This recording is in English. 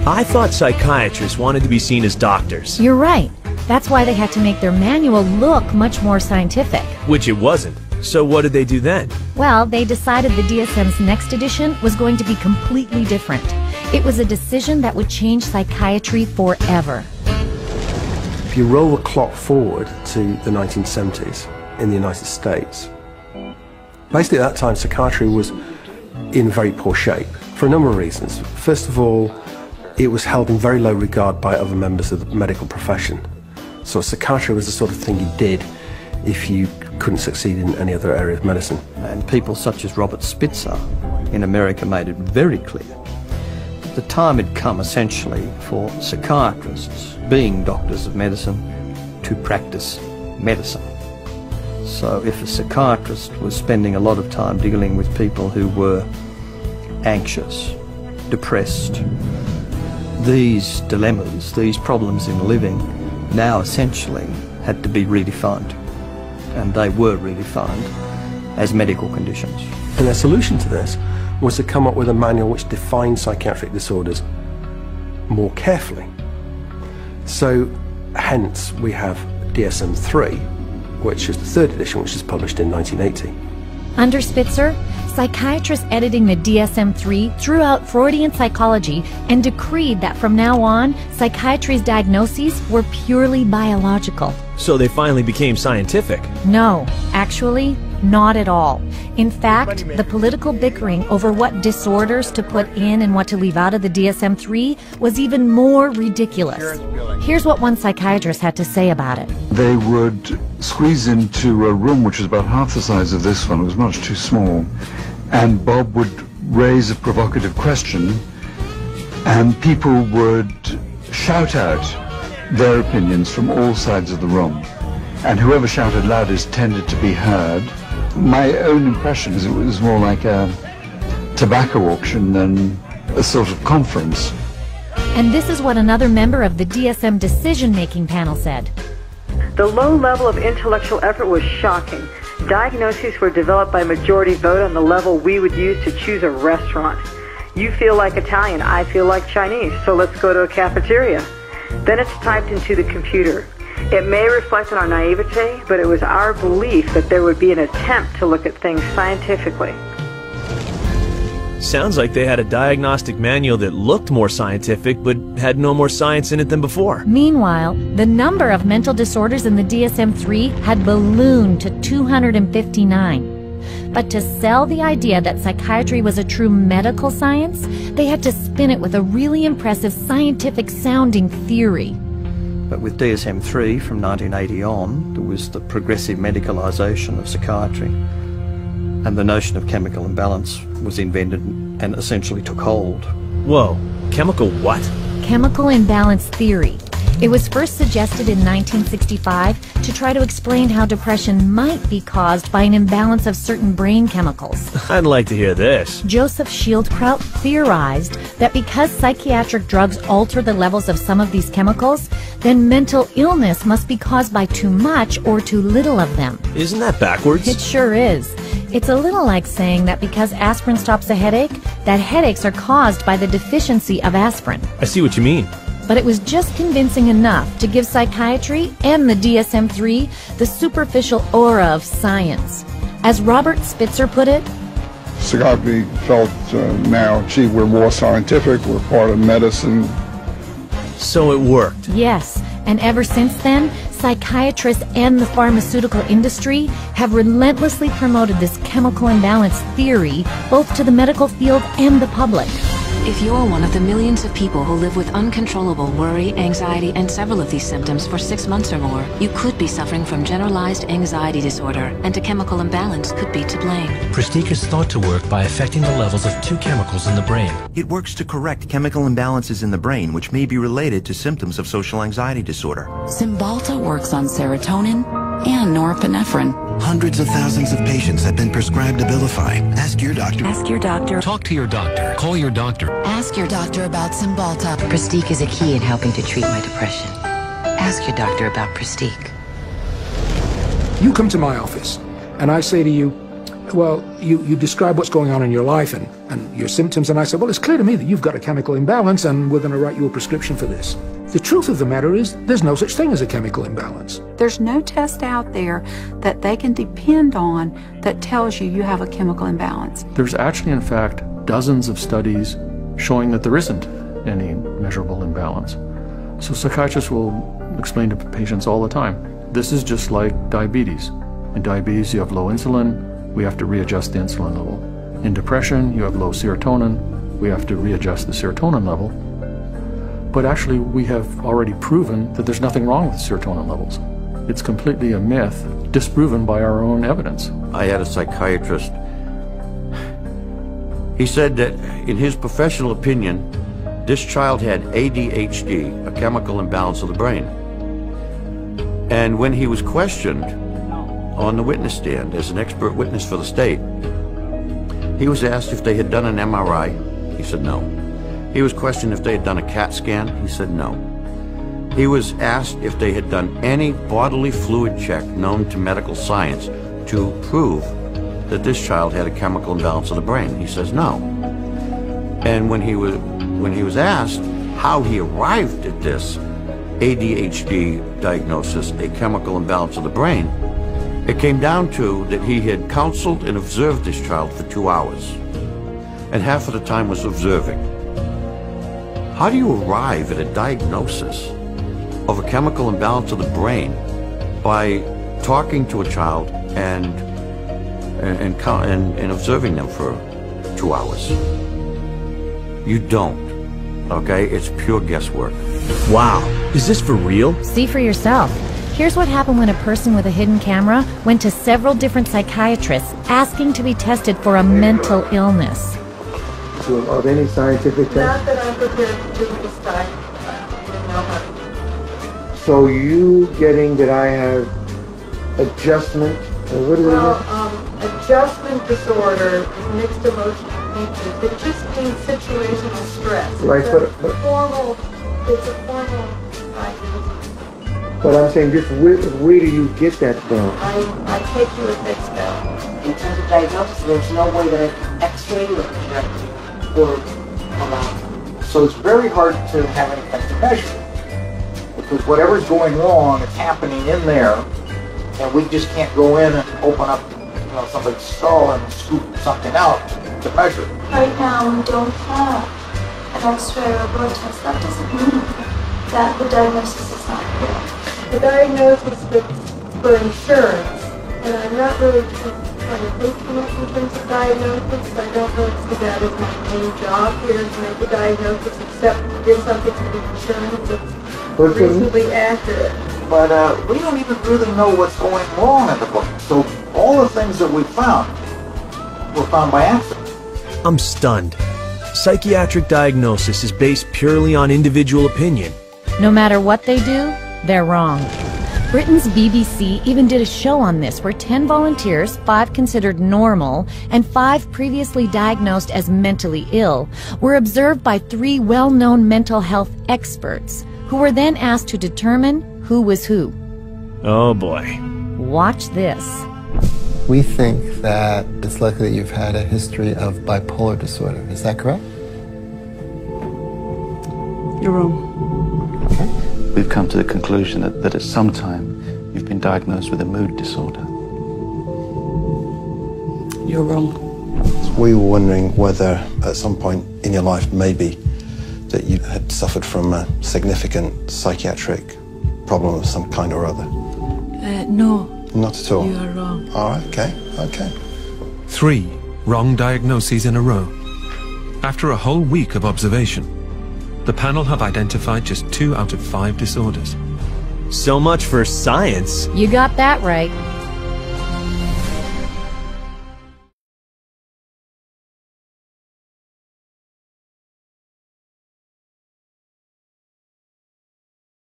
I thought psychiatrists wanted to be seen as doctors. You're right. That's why they had to make their manual look much more scientific. Which it wasn't. So what did they do then? Well, they decided the DSM's next edition was going to be completely different. It was a decision that would change psychiatry forever. If you roll the clock forward to the 1970s in the United States, basically at that time psychiatry was in very poor shape for a number of reasons. First of all, it was held in very low regard by other members of the medical profession. So psychiatry was the sort of thing you did if you couldn't succeed in any other area of medicine. And people such as Robert Spitzer in America made it very clear that the time had come essentially for psychiatrists, being doctors of medicine, to practice medicine. So if a psychiatrist was spending a lot of time dealing with people who were anxious, depressed, these dilemmas, these problems in living now essentially had to be redefined, and they were redefined as medical conditions. And their solution to this was to come up with a manual which defined psychiatric disorders more carefully. So hence we have DSM-3, which is the third edition, which is published in 1980. Under Spitzer, psychiatrists editing the DSM-3 threw out Freudian psychology and decreed that from now on, psychiatry's diagnoses were purely biological. So they finally became scientific. No, actually, not at all. In fact, the political bickering over what disorders to put in and what to leave out of the DSM-3 was even more ridiculous. Here's what one psychiatrist had to say about it. They would squeeze into a room which was about half the size of this one. It was much too small. And Bob would raise a provocative question, and people would shout out their opinions from all sides of the room. And whoever shouted loudest tended to be heard. My own impression is it was more like a tobacco auction than a sort of conference. And this is what another member of the DSM decision-making panel said. The low level of intellectual effort was shocking. Diagnoses were developed by majority vote on the level we would use to choose a restaurant. You feel like Italian, I feel like Chinese, so let's go to a cafeteria. Then it's typed into the computer. It may reflect on our naivete, but it was our belief that there would be an attempt to look at things scientifically. Sounds like they had a diagnostic manual that looked more scientific but had no more science in it than before. Meanwhile, the number of mental disorders in the DSM-3 had ballooned to 259. But to sell the idea that psychiatry was a true medical science, they had to spin it with a really impressive scientific-sounding theory. But with DSM-3 from 1980 on, there was the progressive medicalisation of psychiatry, and the notion of chemical imbalance was invented and essentially took hold. Whoa, chemical what? Chemical imbalance theory. It was first suggested in 1965 to try to explain how depression might be caused by an imbalance of certain brain chemicals. I'd like to hear this. Joseph Schildkraut theorized that because psychiatric drugs alter the levels of some of these chemicals, then mental illness must be caused by too much or too little of them. Isn't that backwards? It sure is. It's a little like saying that because aspirin stops a headache, that headaches are caused by the deficiency of aspirin. I see what you mean. But it was just convincing enough to give psychiatry and the DSM-3 the superficial aura of science. As Robert Spitzer put it, psychiatry felt now, gee, we're more scientific, we're part of medicine. So it worked. Yes, and ever since then, psychiatrists and the pharmaceutical industry have relentlessly promoted this chemical imbalance theory both to the medical field and the public. If you're one of the millions of people who live with uncontrollable worry, anxiety, and several of these symptoms for 6 months or more, you could be suffering from generalized anxiety disorder, and a chemical imbalance could be to blame. Prestige is thought to work by affecting the levels of two chemicals in the brain. It works to correct chemical imbalances in the brain, which may be related to symptoms of social anxiety disorder. Cymbalta works on serotonin and norepinephrine. Hundreds of thousands of patients have been prescribed Abilify. Ask your doctor. Ask your doctor. Talk to your doctor. Call your doctor. Ask your doctor about Cymbalta. Prestige is a key in helping to treat my depression. Ask your doctor about Prestige. You come to my office. and I say to you, well, you describe what's going on in your life and your symptoms, and I say, well, it's clear to me that you've got a chemical imbalance and we're going to write you a prescription for this. The truth of the matter is there's no such thing as a chemical imbalance. There's no test out there that they can depend on that tells you you have a chemical imbalance. There's actually, in fact, dozens of studies showing that there isn't any measurable imbalance. So psychiatrists will explain to patients all the time, this is just like diabetes. In diabetes, you have low insulin, we have to readjust the insulin level. In depression, you have low serotonin, we have to readjust the serotonin level. But actually, we have already proven that there's nothing wrong with serotonin levels. It's completely a myth, disproven by our own evidence. I had a psychiatrist. He said that, in his professional opinion, this child had ADHD, a chemical imbalance of the brain. And when he was questioned on the witness stand as an expert witness for the state, he was asked if they had done an MRI. He said no. He was questioned if they had done a CAT scan. He said no. He was asked if they had done any bodily fluid check known to medical science to prove that this child had a chemical imbalance of the brain. He says no. And when he was asked how he arrived at this ADHD diagnosis, a chemical imbalance of the brain, it came down to that he had counseled and observed this child for 2 hours, and half of the time was observing. How do you arrive at a diagnosis of a chemical imbalance of the brain by talking to a child and observing them for 2 hours? You don't, okay? It's pure guesswork. Wow, is this for real? See for yourself. Here's what happened when a person with a hidden camera went to several different psychiatrists asking to be tested for a mental illness. So are there any scientific tests? Not that I'm prepared to do this time. I didn't know how to. So you getting that I have adjustment, what is it? Adjustment disorder, mixed emotional thinking. It just means situational stress. Right, it's a formal diagnosis. But I'm saying, just where do you get that from? I take you at face value. In terms of diagnosis, there's no way that I can x-ray or project or allow. So it's very hard to have anything to measure, because whatever's going wrong is happening in there, and we just can't go in and open up, somebody's skull and scoop something out to measure. Right now, we don't have an x-ray or a blood test. That doesn't mean that the diagnosis is not correct. The diagnosis is for insurance, and I'm not really trying to think too much in terms of diagnosis. I don't really see that as my main job here, to make a diagnosis, except to give something to the insurance that's reasonably accurate. But we don't even really know what's going wrong in the book. So all the things that we found were found by accident. I'm stunned. Psychiatric diagnosis is based purely on individual opinion. No matter what they do, they're wrong. Britain's BBC even did a show on this where 10 volunteers, 5 considered normal, and 5 previously diagnosed as mentally ill, were observed by 3 well-known mental health experts, who were then asked to determine who was who. Oh boy. Watch this. We think that it's likely that you've had a history of bipolar disorder. Is that correct? You're wrong. Okay. We've come to the conclusion that at some time you've been diagnosed with a mood disorder. You're wrong. We were wondering whether at some point in your life maybe that you had suffered from a significant psychiatric problem of some kind or other. No. Not at all? You are wrong. All right, okay. 3 wrong diagnoses in a row. After a whole week of observation, the panel have identified just 2 out of 5 disorders. So much for science. You got that right.